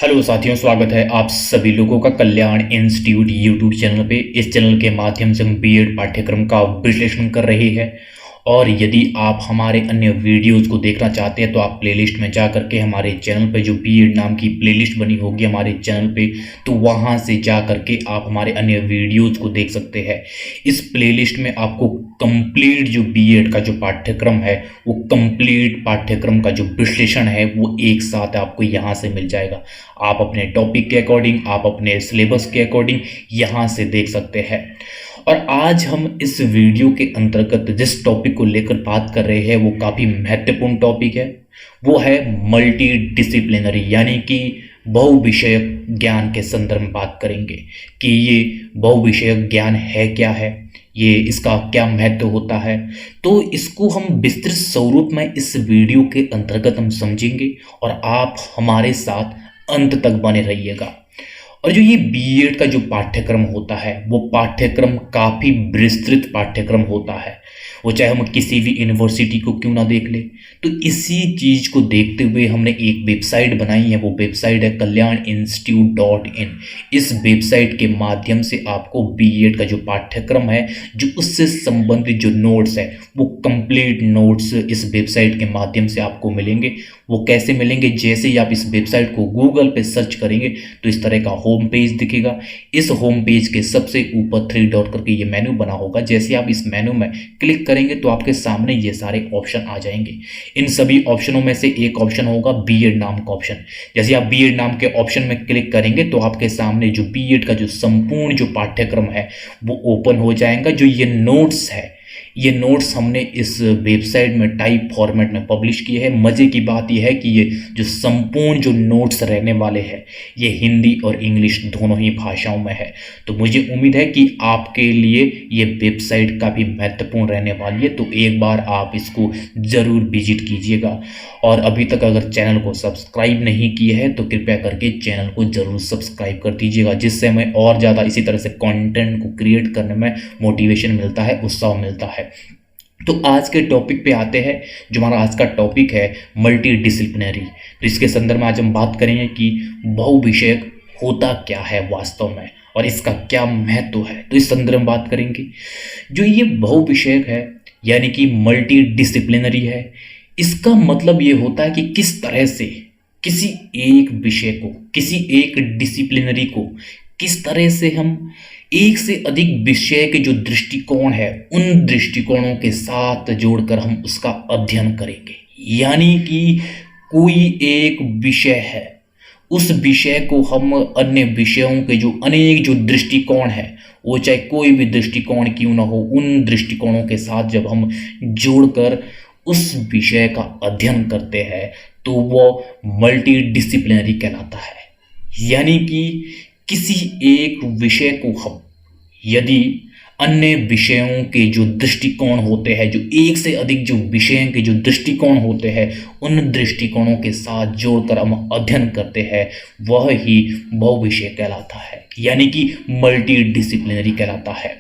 Hello साथियों, स्वागत है आप सभी लोगों का कल्याण इंस्टीट्यूट यूट्यूब चैनल पे। इस चैनल के माध्यम से हम बीएड पाठ्यक्रम का विश्लेषण कर रहे हैं। और यदि आप हमारे अन्य वीडियोज़ को देखना चाहते हैं तो आप प्लेलिस्ट में जा करके हमारे चैनल पे जो बीएड नाम की प्लेलिस्ट बनी होगी हमारे चैनल पे, तो वहाँ से जा करके आप हमारे अन्य वीडियोज़ को देख सकते हैं। इस प्लेलिस्ट में आपको कंप्लीट जो बीएड का जो पाठ्यक्रम है, वो कंप्लीट पाठ्यक्रम का जो विश्लेषण है वो एक साथ आपको यहाँ से मिल जाएगा। आप अपने टॉपिक के अकॉर्डिंग, आप अपने सिलेबस के अकॉर्डिंग यहाँ से देख सकते हैं। और आज हम इस वीडियो के अंतर्गत जिस टॉपिक को लेकर बात कर रहे हैं वो काफ़ी महत्वपूर्ण टॉपिक है। वो है मल्टी डिसिप्लिनरी, यानी कि बहुविषयक ज्ञान के संदर्भ में बात करेंगे कि ये बहुविषयक ज्ञान है क्या है, ये इसका क्या महत्व होता है। तो इसको हम विस्तृत स्वरूप में इस वीडियो के अंतर्गत हम समझेंगे और आप हमारे साथ अंत तक बने रहिएगा। और जो ये बीएड का जो पाठ्यक्रम होता है वो पाठ्यक्रम काफ़ी विस्तृत पाठ्यक्रम होता है। वो चाहे हम किसी भी यूनिवर्सिटी को क्यों ना देख ले, तो इसी चीज़ को देखते हुए हमने एक वेबसाइट बनाई है। वो वेबसाइट है kalyaninstitute.in। इस वेबसाइट के माध्यम से आपको बीएड का जो पाठ्यक्रम है, जो उससे संबंधित जो नोट्स है, वो कंप्लीट नोट्स इस वेबसाइट के माध्यम से आपको मिलेंगे। वो कैसे मिलेंगे? जैसे ही आप इस वेबसाइट को गूगल पे सर्च करेंगे तो इस तरह का होम पेज दिखेगा। इस होम पेज के सबसे ऊपर 3 डॉट करके ये मेनू बना होगा। जैसे आप इस मेनू में क्लिक करेंगे तो आपके सामने ये सारे ऑप्शन आ जाएंगे। इन सभी ऑप्शनों में से एक ऑप्शन होगा बीएड नाम का ऑप्शन। जैसे आप बीएड नाम के ऑप्शन में क्लिक करेंगे तो आपके सामने जो बीएड का जो संपूर्ण जो पाठ्यक्रम है वो ओपन हो जाएगा। जो ये नोट्स है, ये नोट्स हमने इस वेबसाइट में टाइप फॉर्मेट में पब्लिश किए हैं। मज़े की बात यह है कि ये जो संपूर्ण जो नोट्स रहने वाले हैं ये हिंदी और इंग्लिश दोनों ही भाषाओं में है। तो मुझे उम्मीद है कि आपके लिए ये वेबसाइट काफ़ी महत्वपूर्ण रहने वाली है। तो एक बार आप इसको ज़रूर विजिट कीजिएगा। और अभी तक अगर चैनल को सब्सक्राइब नहीं किया है तो कृपया करके चैनल को ज़रूर सब्सक्राइब कर दीजिएगा, जिससे हमें और ज़्यादा इसी तरह से कंटेंट को क्रिएट करने में मोटिवेशन मिलता है, उत्साह मिलता है। तो आज के टॉपिक पे आते हैं। जो हमारा आज का टॉपिक है मल्टी डिसिप्लिनरी। तो इसके संदर्भ में आज हम बात करेंगे कि बहुविषयक होता क्या है वास्तव में और इसका क्या महत्व है। तो इस संदर्भ में बात करेंगे। जो ये बहुविषयक है यानी कि मल्टी डिसिप्लिनरी है, इसका मतलब ये होता है कि किस तरह से किसी एक विषय को, किसी एक डिसिप्लिनरी को किस तरह से हम एक से अधिक विषय के जो दृष्टिकोण है उन दृष्टिकोणों के साथ जोड़कर हम उसका अध्ययन करेंगे। यानी कि कोई एक विषय है, उस विषय को हम अन्य विषयों के जो अनेक जो दृष्टिकोण है, वो चाहे कोई भी दृष्टिकोण क्यों ना हो, उन दृष्टिकोणों के साथ जब हम जोड़कर उस विषय का अध्ययन करते हैं तो वो मल्टी डिसिप्लिनरी कहलाता है। यानी कि किसी एक विषय को हम यदि अन्य विषयों के जो दृष्टिकोण होते हैं, जो एक से अधिक जो विषयों के जो दृष्टिकोण होते हैं, उन दृष्टिकोणों के साथ जोड़कर हम अध्ययन करते हैं, वह ही बहुविषय कहलाता है, यानी कि मल्टी डिसिप्लिनरी कहलाता है।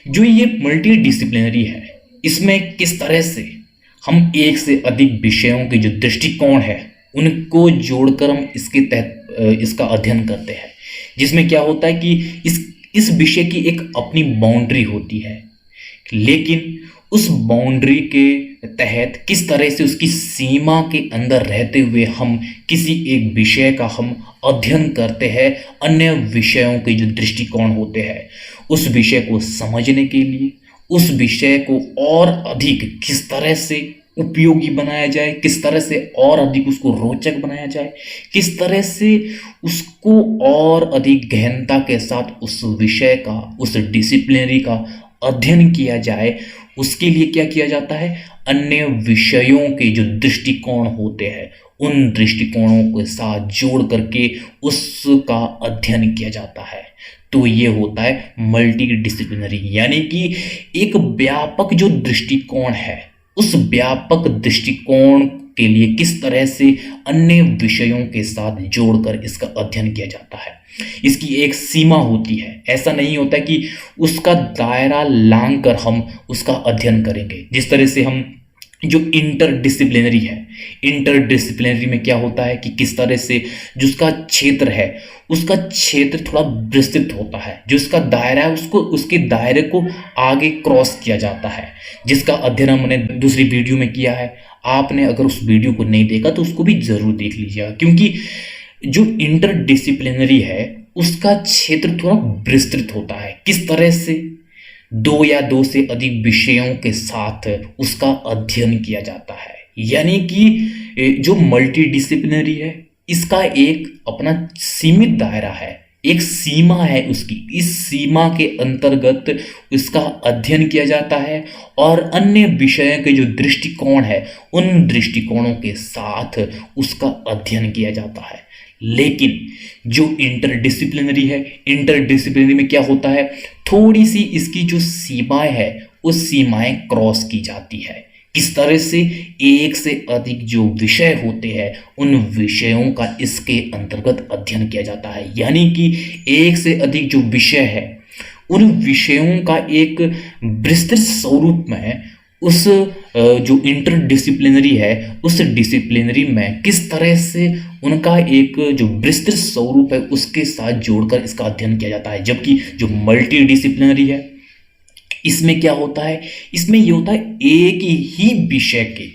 जो ये मल्टी डिसिप्लिनरी है, इसमें किस तरह से हम एक से अधिक विषयों के जो दृष्टिकोण है उनको जोड़कर हम इसके तहत इसका अध्ययन करते हैं। जिसमें क्या होता है कि इस विषय की एक अपनी बाउंड्री होती है, लेकिन उस बाउंड्री के तहत किस तरह से उसकी सीमा के अंदर रहते हुए हम किसी एक विषय का हम अध्ययन करते हैं। अन्य विषयों के जो दृष्टिकोण होते हैं उस विषय को समझने के लिए, उस विषय को और अधिक किस तरह से उपयोगी बनाया जाए, किस तरह से और अधिक उसको रोचक बनाया जाए, किस तरह से उसको और अधिक गहनता के साथ उस विषय का, उस डिसिप्लिनरी का अध्ययन किया जाए, उसके लिए क्या किया जाता है? अन्य विषयों के जो दृष्टिकोण होते हैं उन दृष्टिकोणों के साथ जोड़ करके उसका अध्ययन किया जाता है। तो ये होता है मल्टी डिसिप्लिनरी, यानी कि एक व्यापक जो दृष्टिकोण है, उस व्यापक दृष्टिकोण के लिए किस तरह से अन्य विषयों के साथ जोड़कर इसका अध्ययन किया जाता है। इसकी एक सीमा होती है। ऐसा नहीं होता कि उसका दायरा लांघकर हम उसका अध्ययन करेंगे। जिस तरह से हम जो इंटरडिसिप्लिनरी है, इंटरडिसिप्लिनरी में क्या होता है कि किस तरह से जो उसका क्षेत्र है, उसका क्षेत्र थोड़ा विस्तृत होता है, जो उसका दायरा है उसको, उसके दायरे को आगे क्रॉस किया जाता है, जिसका अध्ययन हमने दूसरी वीडियो में किया है। आपने अगर उस वीडियो को नहीं देखा तो उसको भी जरूर देख लीजिएगा, क्योंकि जो इंटरडिसिप्लिनरी है उसका क्षेत्र थोड़ा विस्तृत होता है। किस तरह से? दो या दो से अधिक विषयों के साथ उसका अध्ययन किया जाता है। यानी कि जो मल्टीडिसिप्लिनरी है इसका एक अपना सीमित दायरा है, एक सीमा है उसकी, इस सीमा के अंतर्गत उसका अध्ययन किया जाता है और अन्य विषयों के जो दृष्टिकोण है उन दृष्टिकोणों के साथ उसका अध्ययन किया जाता है। लेकिन जो इंटरडिसिप्लिनरी है, इंटरडिसिप्लिनरी में क्या होता है, थोड़ी सी इसकी जो सीमाएं है उस सीमाएं क्रॉस की जाती है। किस तरह से? एक से अधिक जो विषय होते हैं उन विषयों का इसके अंतर्गत अध्ययन किया जाता है। यानी कि एक से अधिक जो विषय है उन विषयों का एक विस्तृत स्वरूप में उस जो इंटरडिसिप्लिनरी है उस डिसिप्लिनरी में किस तरह से उनका एक जो विस्तृत स्वरूप है उसके साथ जोड़कर इसका अध्ययन किया जाता है। जबकि जो मल्टी डिसिप्लिनरी है इसमें क्या होता है, इसमें ये होता है एक ही विषय के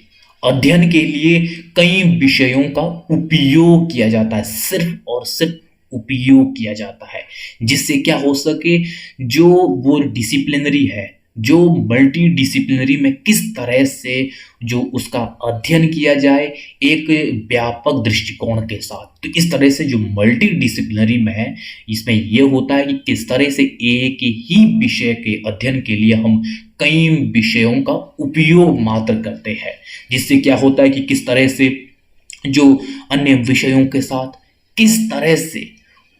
अध्ययन के लिए कई विषयों का उपयोग किया जाता है, सिर्फ और सिर्फ उपयोग किया जाता है, जिससे क्या हो सके, जो वो डिसिप्लिनरी है, जो मल्टी डिसिप्लिनरी में किस तरह से जो उसका अध्ययन किया जाए एक व्यापक दृष्टिकोण के साथ। तो इस तरह से जो मल्टी डिसिप्लिनरी में है इसमें यह होता है कि किस तरह से एक ही विषय के अध्ययन के लिए हम कई विषयों का उपयोग मात्र करते हैं, जिससे क्या होता है कि किस तरह से जो अन्य विषयों के साथ किस तरह से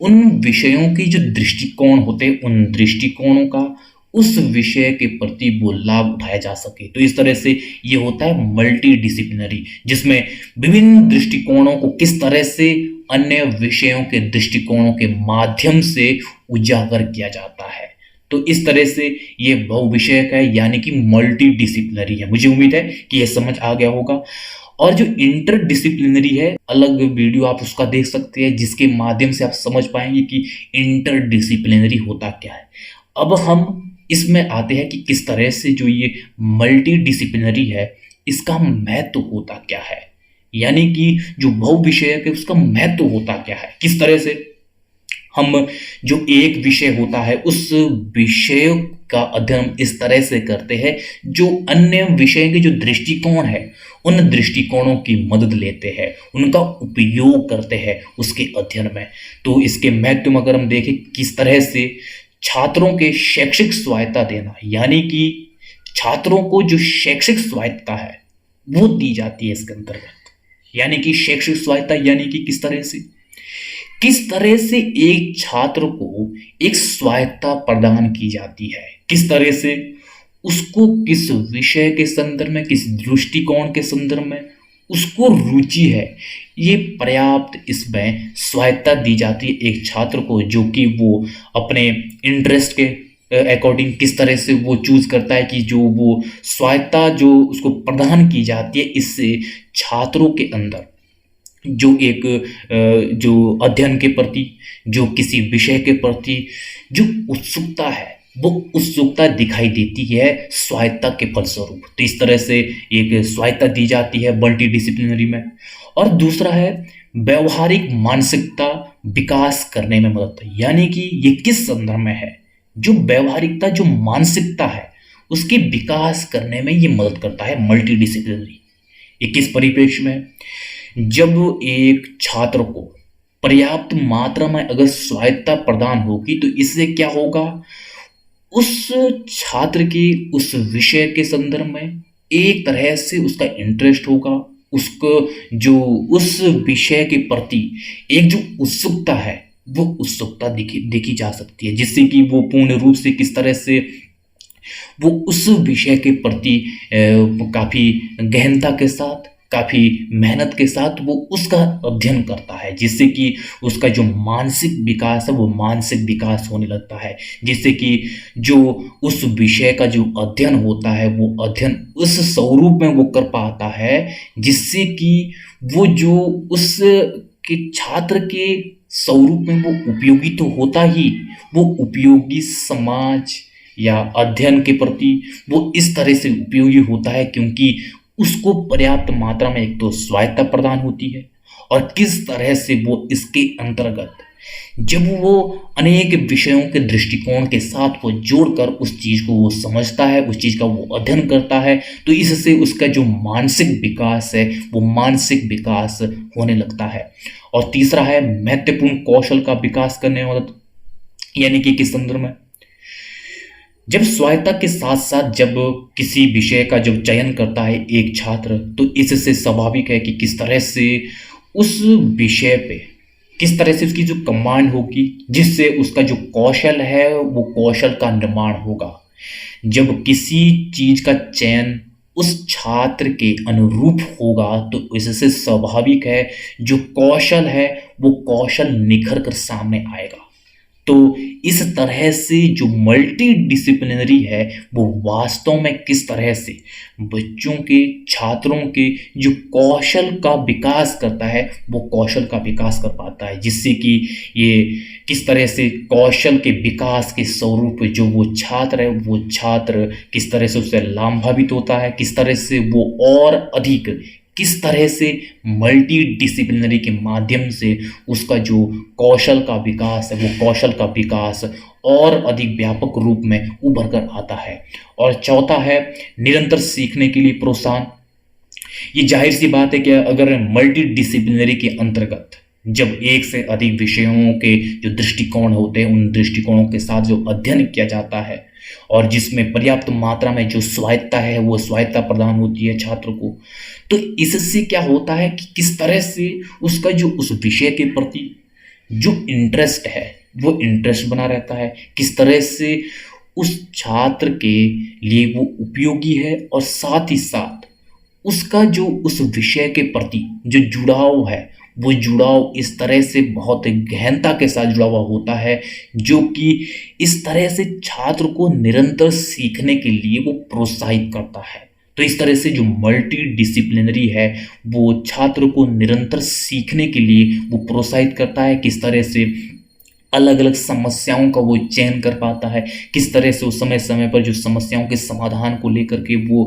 उन विषयों के जो दृष्टिकोण होते हैं उन दृष्टिकोणों का उस विषय के प्रति वो लाभ उठाया जा सके। तो इस तरह से ये होता है मल्टी डिसिप्लिनरी, जिसमें विभिन्न दृष्टिकोणों को किस तरह से अन्य विषयों के दृष्टिकोणों के माध्यम से उजागर किया जाता है। तो इस तरह से ये बहुविषयक है, यानी कि मल्टी डिसिप्लिनरी है। मुझे उम्मीद है कि यह समझ आ गया होगा। और जो इंटरडिसिप्लिनरी है, अलग वीडियो आप उसका देख सकते हैं जिसके माध्यम से आप समझ पाएंगे कि इंटरडिसिप्लिनरी होता क्या है। अब हम इसमें आते हैं कि किस तरह से जो ये मल्टी डिसिप्लिनरी है इसका महत्व होता क्या है, यानी कि जो बहुविषयक है उसका महत्व होता क्या है। किस तरह से हम जो एक विषय होता है उस विषय का अध्ययन इस तरह से करते हैं जो अन्य विषय के जो दृष्टिकोण है उन दृष्टिकोणों की मदद लेते हैं, उनका उपयोग करते हैं उसके अध्ययन में। तो इसके महत्व में अगर हम देखें किस तरह से छात्रों के शैक्षिक स्वायत्ता देना, यानी कि छात्रों को जो शैक्षिक स्वायत्ता है वो दी जाती है इसके अंतर्गत। यानी कि शैक्षिक स्वायत्ता यानी कि किस तरह से एक छात्र को एक स्वायत्ता प्रदान की जाती है, किस तरह से उसको किस विषय के संदर्भ में, किस दृष्टिकोण के संदर्भ में उसको रुचि है, ये पर्याप्त इसमें स्वायत्ता दी जाती है एक छात्र को, जो कि वो अपने इंटरेस्ट के अकॉर्डिंग किस तरह से वो चूज करता है कि जो वो स्वायत्ता जो उसको प्रदान की जाती है, इससे छात्रों के अंदर जो एक जो अध्ययन के प्रति, जो किसी विषय के प्रति जो उत्सुकता है वो उत्सुकता दिखाई देती है स्वायत्ता के फलस्वरूप। तो इस तरह से एक स्वायत्ता दी जाती है मल्टी डिसिप्लिनरी में। और दूसरा है व्यवहारिक मानसिकता विकास करने में मदद, यानी कि ये किस संदर्भ में है, जो व्यवहारिकता जो मानसिकता है उसके विकास करने में ये मदद करता है मल्टी डिसिप्लिनरी। ये किस परिप्रेक्ष्य में, जब एक छात्र को पर्याप्त मात्रा में अगर स्वायत्ता प्रदान होगी तो इससे क्या होगा, उस छात्र की उस विषय के संदर्भ में एक तरह से उसका इंटरेस्ट होगा, उसको जो उस विषय के प्रति एक जो उत्सुकता है वो उत्सुकता देखी जा सकती है, जिससे कि वो पूर्ण रूप से किस तरह से वो उस विषय के प्रति काफ़ी गहनता के साथ काफ़ी मेहनत के साथ वो उसका अध्ययन करता है, जिससे कि उसका जो मानसिक विकास है वो मानसिक विकास होने लगता है, जिससे कि जो उस विषय का जो अध्ययन होता है वो अध्ययन उस स्वरूप में वो कर पाता है, जिससे कि वो जो उस के छात्र के स्वरूप में वो उपयोगी तो होता ही, वो उपयोगी समाज या अध्ययन के प्रति वो इस तरह से उपयोगी होता है क्योंकि उसको पर्याप्त मात्रा में एक तो स्वायत्तता प्रदान होती है, और किस तरह से वो इसके अंतर्गत जब वो अनेक विषयों के दृष्टिकोण के साथ वो जोड़कर उस चीज़ को वो समझता है, उस चीज़ का वो अध्ययन करता है, तो इससे उसका जो मानसिक विकास है वो मानसिक विकास होने लगता है। और तीसरा है महत्वपूर्ण कौशल का विकास करने में मदद, यानी कि किस संदर्भ में, जब स्वायत्तता के साथ साथ जब किसी विषय का जब चयन करता है एक छात्र, तो इससे स्वाभाविक है कि किस तरह से उस विषय पे किस तरह से उसकी जो कमांड होगी, जिससे उसका जो कौशल है वो कौशल का निर्माण होगा। जब किसी चीज का चयन उस छात्र के अनुरूप होगा तो इससे स्वाभाविक है जो कौशल है वो कौशल निखर कर सामने आएगा। तो इस तरह से जो मल्टी डिसिप्लिनरी है वो वास्तव में किस तरह से बच्चों के, छात्रों के जो कौशल का विकास करता है वो कौशल का विकास कर पाता है, जिससे कि ये किस तरह से कौशल के विकास के स्वरूप जो वो छात्र है वो छात्र किस तरह से उससे लाभान्वित होता है, किस तरह से वो और अधिक किस तरह से मल्टी डिसिप्लिनरी के माध्यम से उसका जो कौशल का विकास है वो कौशल का विकास और अधिक व्यापक रूप में उभर कर आता है। और चौथा है निरंतर सीखने के लिए प्रोत्साहन। ये जाहिर सी बात है कि अगर मल्टी डिसिप्लिनरी के अंतर्गत जब एक से अधिक विषयों के जो दृष्टिकोण होते हैं उन दृष्टिकोणों के साथ जो अध्ययन किया जाता है और जिसमें पर्याप्त मात्रा में जो स्वायत्तता है वो स्वायत्तता प्रदान होती है छात्र को, तो इससे क्या होता है कि किस तरह से उसका जो उस विषय के प्रति जो इंटरेस्ट है वो इंटरेस्ट बना रहता है, किस तरह से उस छात्र के लिए वो उपयोगी है, और साथ ही साथ उसका जो उस विषय के प्रति जो जुड़ाव है वो जुड़ाव इस तरह से बहुत गहनता के साथ जुड़ा हुआ होता है, जो कि इस तरह से छात्र को निरंतर सीखने के लिए वो प्रोत्साहित करता है। तो इस तरह से जो मल्टी डिसिप्लिनरी है वो छात्र को निरंतर सीखने के लिए वो प्रोत्साहित करता है, किस तरह से अलग अलग समस्याओं का वो चयन कर पाता है, किस तरह से उस समय समय पर जो समस्याओं के समाधान को लेकर के वो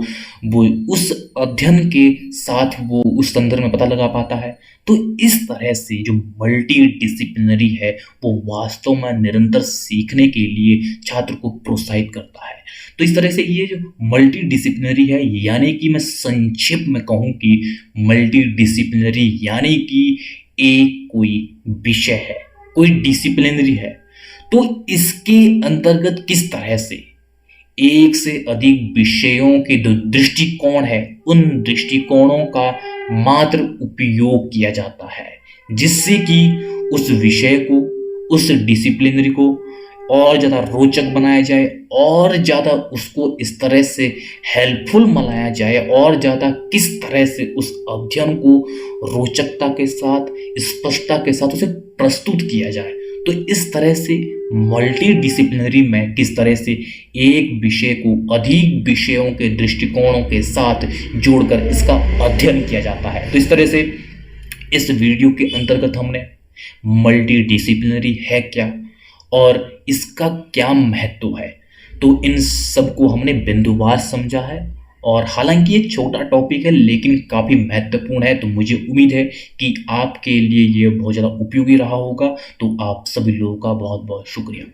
उस अध्ययन के साथ वो उस संदर्भ में पता लगा पाता है। तो इस तरह से जो मल्टी डिसिप्लिनरी है वो वास्तव में निरंतर सीखने के लिए छात्र को प्रोत्साहित करता है। तो इस तरह से ये जो मल्टी डिसिप्लिनरी है, यानी कि मैं संक्षिप्त में कहूँ कि मल्टी डिसिप्लिनरी यानी कि एक कोई विषय है, कोई डिसिप्लिनरी है, तो इसके अंतर्गत किस तरह से एक से अधिक विषयों के जो दृष्टिकोण है उन दृष्टिकोणों का मात्र उपयोग किया जाता है, जिससे कि उस विषय को, उस डिसिप्लिनरी को और ज़्यादा रोचक बनाया जाए, और ज़्यादा उसको इस तरह से हेल्पफुल बनाया जाए, और ज़्यादा किस तरह से उस अध्ययन को रोचकता के साथ, स्पष्टता के साथ उसे प्रस्तुत किया जाए। तो इस तरह से मल्टी डिसिप्लिनरी में किस तरह से एक विषय को अधिक विषयों के दृष्टिकोणों के साथ जोड़कर इसका अध्ययन किया जाता है। तो इस तरह से इस वीडियो के अंतर्गत हमने मल्टी डिसिप्लिनरी है क्या और इसका क्या महत्व है, तो इन सब को हमने बिंदुवार समझा है। और हालांकि एक छोटा टॉपिक है लेकिन काफ़ी महत्वपूर्ण है, तो मुझे उम्मीद है कि आपके लिए ये बहुत ज़्यादा उपयोगी रहा होगा। तो आप सभी लोगों का बहुत बहुत शुक्रिया।